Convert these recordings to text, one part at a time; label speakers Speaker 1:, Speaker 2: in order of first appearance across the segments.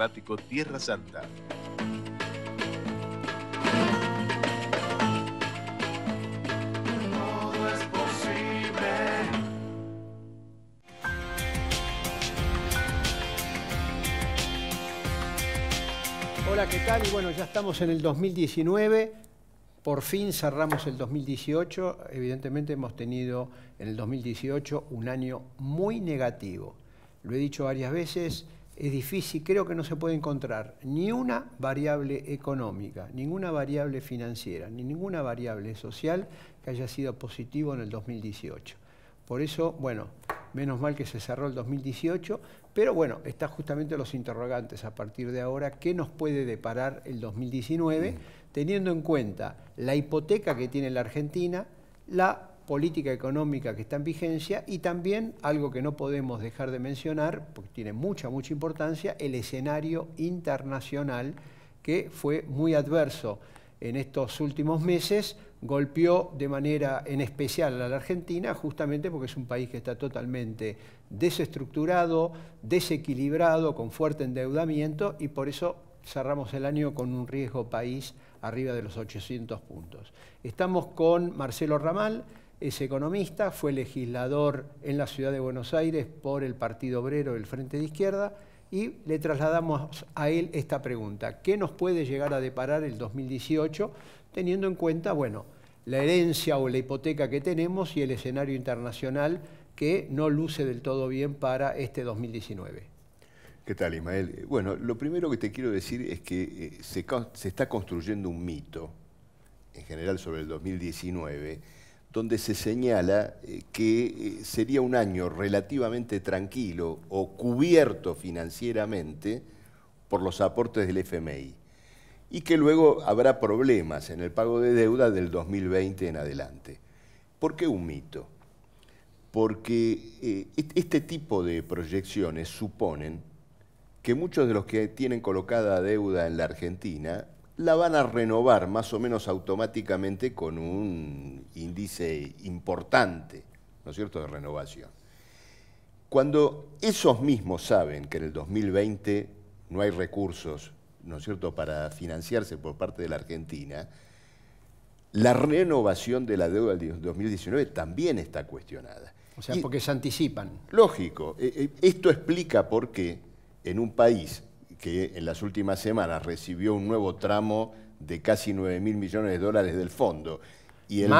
Speaker 1: climático Tierra Santa.
Speaker 2: Todo es posible.
Speaker 3: Hola, ¿qué tal? Y bueno, ya estamos en el 2019. Por fin cerramos el 2018. Evidentemente hemos tenido en el 2018 un año muy negativo. Lo he dicho varias veces, es difícil, creo que no se puede encontrar ni una variable económica, ninguna variable financiera, ni ninguna variable social que haya sido positivo en el 2018. Por eso, bueno, menos mal que se cerró el 2018, pero bueno, están justamente los interrogantes a partir de ahora, ¿qué nos puede deparar el 2019? Teniendo en cuenta la hipoteca que tiene la Argentina, la política económica que está en vigencia y también algo que no podemos dejar de mencionar, porque tiene mucha importancia, el escenario internacional que fue muy adverso en estos últimos meses, golpeó de manera en especial a la Argentina, justamente porque es un país que está totalmente desestructurado, desequilibrado, con fuerte endeudamiento y por eso cerramos el año con un riesgo país arriba de los 800 puntos. Estamos con Marcelo Ramal, es economista, fue legislador en la ciudad de Buenos Aires por el Partido Obrero del Frente de Izquierda y le trasladamos a él esta pregunta. ¿Qué nos puede llegar a deparar el 2018 teniendo en cuenta, bueno, la herencia o la hipoteca que tenemos y el escenario internacional que no luce del todo bien para este 2019?
Speaker 4: ¿Qué tal, Ismael? Bueno, lo primero que te quiero decir es que se está construyendo un mito, en general sobre el 2019, donde se señala que sería un año relativamente tranquilo o cubierto financieramente por los aportes del FMI y que luego habrá problemas en el pago de deuda del 2020 en adelante. ¿Por qué un mito? Porque este tipo de proyecciones suponen que muchos de los que tienen colocada deuda en la Argentina la van a renovar más o menos automáticamente con un índice importante, ¿no es cierto?, de renovación. Cuando esos mismos saben que en el 2020 no hay recursos, ¿no es cierto?, para financiarse por parte de la Argentina, la renovación de la deuda del 2019 también está cuestionada.
Speaker 3: O sea, porque se anticipan.
Speaker 4: Lógico. Esto explica por qué en un país que en las últimas semanas recibió un nuevo tramo de casi 9.000 millones de dólares del fondo y el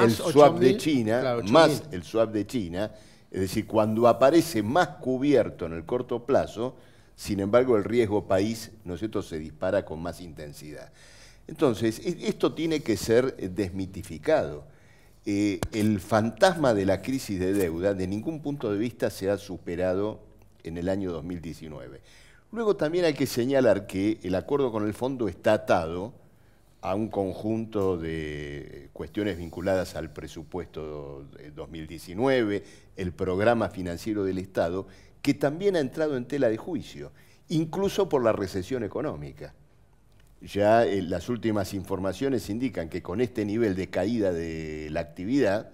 Speaker 4: swap de China, claro, más el swap de China, es decir, cuando aparece más cubierto en el corto plazo, sin embargo el riesgo país, ¿no es cierto?, se dispara con más intensidad. Entonces, esto tiene que ser desmitificado. El fantasma de la crisis de deuda de ningún punto de vista se ha superado en el año 2019. Luego también hay que señalar que el acuerdo con el fondo está atado a un conjunto de cuestiones vinculadas al presupuesto de 2019, el programa financiero del Estado, que también ha entrado en tela de juicio, incluso por la recesión económica. Ya las últimas informaciones indican que con este nivel de caída de la actividad,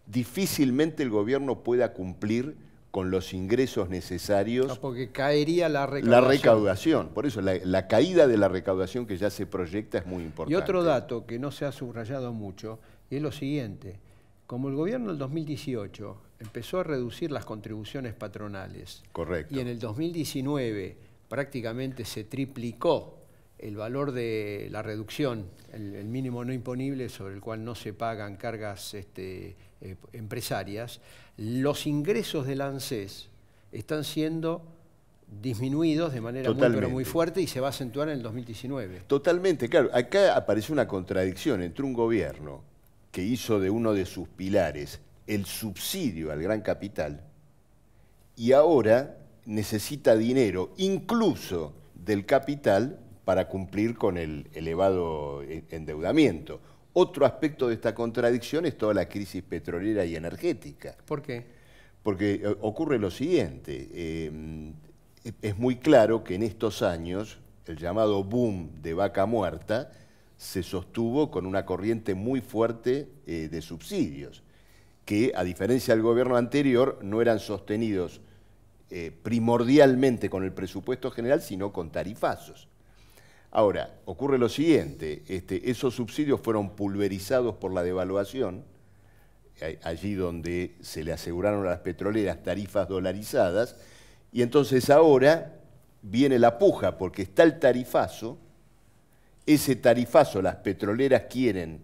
Speaker 4: difícilmente el gobierno pueda cumplir con los ingresos necesarios. No,
Speaker 3: porque caería la recaudación.
Speaker 4: La recaudación, por eso la caída de la recaudación que ya se proyecta es muy importante.
Speaker 3: Y otro dato que no se ha subrayado mucho es lo siguiente. Como el gobierno del 2018 empezó a reducir las contribuciones patronales.
Speaker 4: Correcto.
Speaker 3: Y en el 2019 prácticamente se triplicó el valor de la reducción, el mínimo no imponible sobre el cual no se pagan cargas empresarias, los ingresos del ANSES están siendo disminuidos de manera muy fuerte y se va a acentuar en el 2019.
Speaker 4: Totalmente, claro. Acá aparece una contradicción entre un gobierno que hizo de uno de sus pilares el subsidio al gran capital y ahora necesita dinero, incluso del capital, para cumplir con el elevado endeudamiento. Otro aspecto de esta contradicción es toda la crisis petrolera y energética.
Speaker 3: ¿Por qué?
Speaker 4: Porque ocurre lo siguiente, es muy claro que en estos años el llamado boom de vaca muerta se sostuvo con una corriente muy fuerte de subsidios, que a diferencia del gobierno anterior no eran sostenidos primordialmente con el presupuesto general, sino con tarifazos. Ahora, ocurre lo siguiente, esos subsidios fueron pulverizados por la devaluación, allí donde se le aseguraron a las petroleras tarifas dolarizadas, y entonces ahora viene la puja, porque está el tarifazo, ese tarifazo las petroleras quieren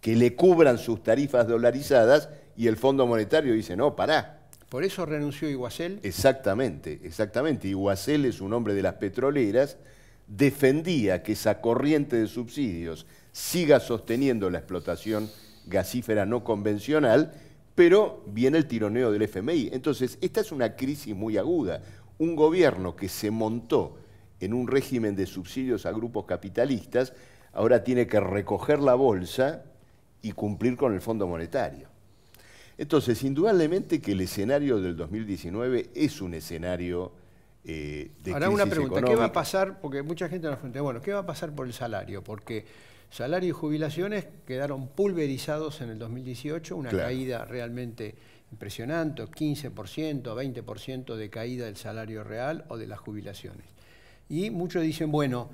Speaker 4: que le cubran sus tarifas dolarizadas, y el Fondo Monetario dice, no, pará.
Speaker 3: ¿Por eso renunció Iguacel?
Speaker 4: Exactamente, exactamente. Iguacel es un hombre de las petroleras, defendía que esa corriente de subsidios siga sosteniendo la explotación gasífera no convencional, pero viene el tironeo del FMI. Entonces, esta es una crisis muy aguda. Un gobierno que se montó en un régimen de subsidios a grupos capitalistas, ahora tiene que recoger la bolsa y cumplir con el Fondo Monetario. Entonces, indudablemente que el escenario del 2019 es un escenario de
Speaker 3: ahora
Speaker 4: crisis
Speaker 3: una pregunta,
Speaker 4: económica.
Speaker 3: ¿qué va a pasar? Porque mucha gente nos pregunta, bueno, ¿qué va a pasar por el salario? Porque salario y jubilaciones quedaron pulverizados en el 2018, una caída realmente impresionante, 15%, 20% de caída del salario real o de las jubilaciones. Y muchos dicen, bueno,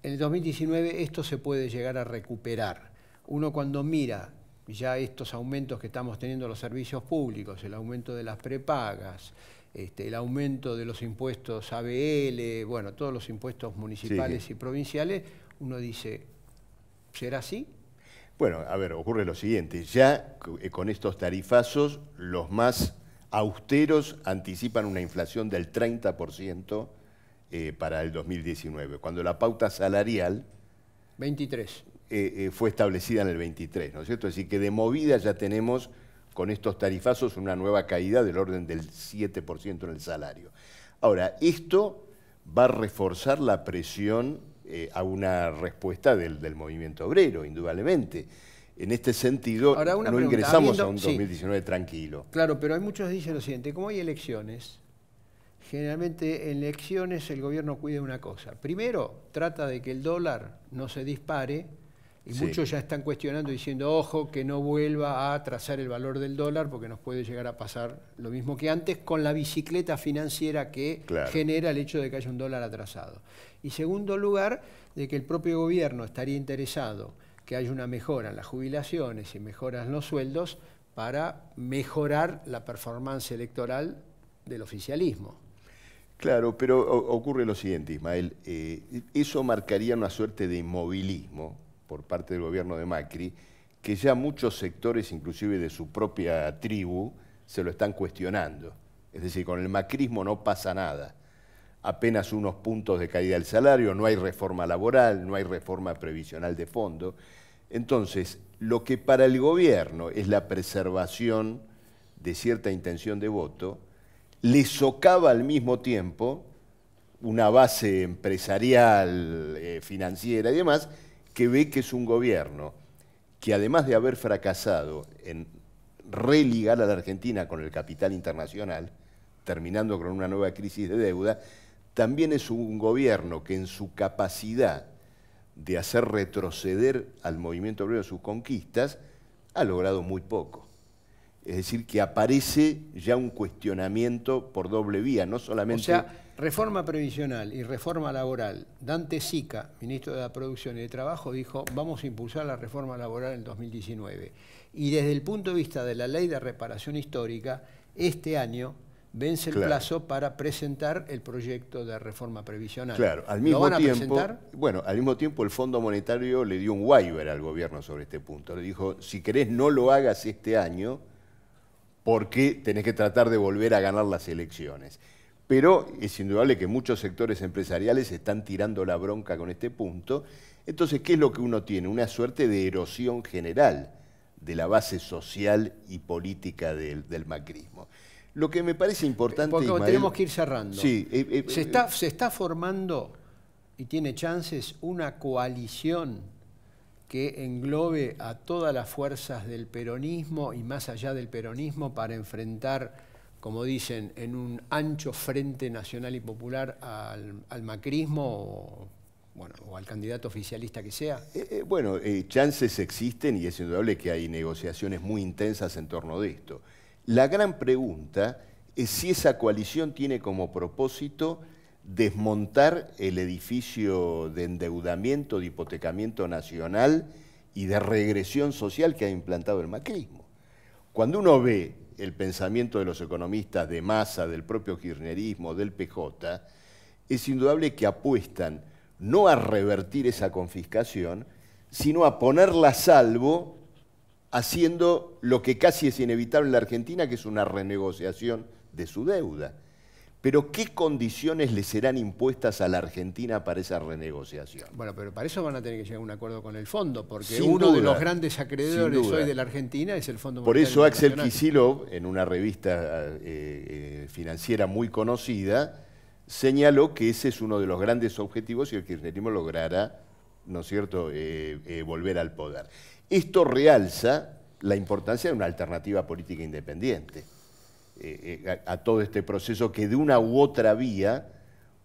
Speaker 3: en el 2019 esto se puede llegar a recuperar. Uno cuando mira ya estos aumentos que estamos teniendo en los servicios públicos, el aumento de las prepagas, el aumento de los impuestos ABL, bueno, todos los impuestos municipales y provinciales, uno dice, ¿será así?
Speaker 4: Bueno, a ver, ocurre lo siguiente, ya con estos tarifazos, los más austeros anticipan una inflación del 30% para el 2019, cuando la pauta salarial
Speaker 3: 23.
Speaker 4: Fue establecida en el 23, ¿no es cierto? Es decir, que de movida ya tenemos con estos tarifazos una nueva caída del orden del 7% en el salario. Ahora, esto va a reforzar la presión a una respuesta del movimiento obrero, indudablemente. En este sentido,
Speaker 3: ahora,
Speaker 4: no
Speaker 3: pregunta,
Speaker 4: ingresamos a un 2019 tranquilo.
Speaker 3: Claro, pero hay muchos que dicen lo siguiente, como hay elecciones, generalmente en elecciones el gobierno cuida una cosa. Primero, trata de que el dólar no se dispare, y muchos ya están cuestionando diciendo, ojo, que no vuelva a atrasar el valor del dólar porque nos puede llegar a pasar lo mismo que antes con la bicicleta financiera que genera el hecho de que haya un dólar atrasado. Y segundo lugar, de que el propio gobierno estaría interesado que haya una mejora en las jubilaciones y mejora en los sueldos para mejorar la performance electoral del oficialismo.
Speaker 4: Claro, pero ocurre lo siguiente, Ismael, eso marcaría una suerte de inmovilismo por parte del gobierno de Macri, que ya muchos sectores, inclusive de su propia tribu, se lo están cuestionando. Es decir, con el macrismo no pasa nada. Apenas unos puntos de caída del salario, no hay reforma laboral, no hay reforma previsional de fondo. Entonces, lo que para el gobierno es la preservación de cierta intención de voto, le socava al mismo tiempo una base empresarial, financiera y demás, que ve que es un gobierno que además de haber fracasado en religar a la Argentina con el capital internacional, terminando con una nueva crisis de deuda, también es un gobierno que en su capacidad de hacer retroceder al movimiento obrero sus conquistas, ha logrado muy poco. Es decir, que aparece ya un cuestionamiento por doble vía, no solamente...
Speaker 3: O sea, reforma previsional y reforma laboral. Dante Sica, ministro de la Producción y de Trabajo, dijo, vamos a impulsar la reforma laboral en 2019. Y desde el punto de vista de la ley de reparación histórica, este año vence el plazo para presentar el proyecto de reforma previsional.
Speaker 4: Claro, al
Speaker 3: mismo
Speaker 4: mismo tiempo,
Speaker 3: presentar?
Speaker 4: bueno, al mismo tiempo el Fondo Monetario le dio un waiver al gobierno sobre este punto. Le dijo, si querés no lo hagas este año, porque tenés que tratar de volver a ganar las elecciones. Pero es indudable que muchos sectores empresariales están tirando la bronca con este punto. Entonces, ¿qué es lo que uno tiene? Una suerte de erosión general de la base social y política del macrismo. Lo que me parece importante,
Speaker 3: porque
Speaker 4: Ismael,
Speaker 3: tenemos que ir cerrando.
Speaker 4: Sí,
Speaker 3: se está formando, y tiene chances, una coalición que englobe a todas las fuerzas del peronismo y más allá del peronismo para enfrentar, como dicen, en un ancho frente nacional y popular al macrismo o al candidato oficialista que sea.
Speaker 4: Chances existen y es indudable que hay negociaciones muy intensas en torno de esto. La gran pregunta es si esa coalición tiene como propósito desmontar el edificio de endeudamiento, de hipotecamiento nacional y de regresión social que ha implantado el macrismo. Cuando uno ve el pensamiento de los economistas de Massa, del propio kirchnerismo, del PJ, es indudable que apuestan no a revertir esa confiscación, sino a ponerla a salvo, haciendo lo que casi es inevitable en la Argentina, que es una renegociación de su deuda. Pero ¿qué condiciones le serán impuestas a la Argentina para esa renegociación?
Speaker 3: Bueno, pero para eso van a tener que llegar a un acuerdo con el fondo, porque
Speaker 4: Sin
Speaker 3: uno
Speaker 4: duda,
Speaker 3: de los grandes acreedores
Speaker 4: sin duda.
Speaker 3: hoy de la Argentina es el Fondo
Speaker 4: Por
Speaker 3: Monetario
Speaker 4: eso Axel
Speaker 3: Internacional.
Speaker 4: Kicillof, en una revista financiera muy conocida, señaló que ese es uno de los grandes objetivos si el kirchnerismo lograra, ¿no es cierto?, volver al poder. Esto realza la importancia de una alternativa política independiente a todo este proceso que de una u otra vía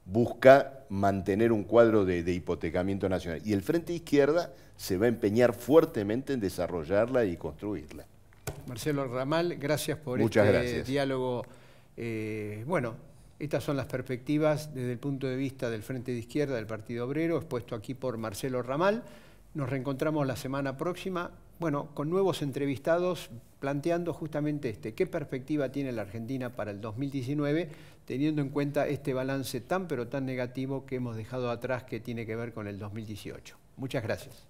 Speaker 4: busca mantener un cuadro de hipotecamiento nacional. Y el Frente Izquierda se va a empeñar fuertemente en desarrollarla y construirla.
Speaker 3: Marcelo Ramal, gracias por
Speaker 4: Muchas
Speaker 3: este
Speaker 4: gracias.
Speaker 3: diálogo. Bueno, estas son las perspectivas desde el punto de vista del Frente de Izquierda del Partido Obrero, expuesto aquí por Marcelo Ramal. Nos reencontramos la semana próxima, bueno, con nuevos entrevistados planteando justamente qué perspectiva tiene la Argentina para el 2019, teniendo en cuenta este balance tan pero tan negativo que hemos dejado atrás que tiene que ver con el 2018. Muchas gracias.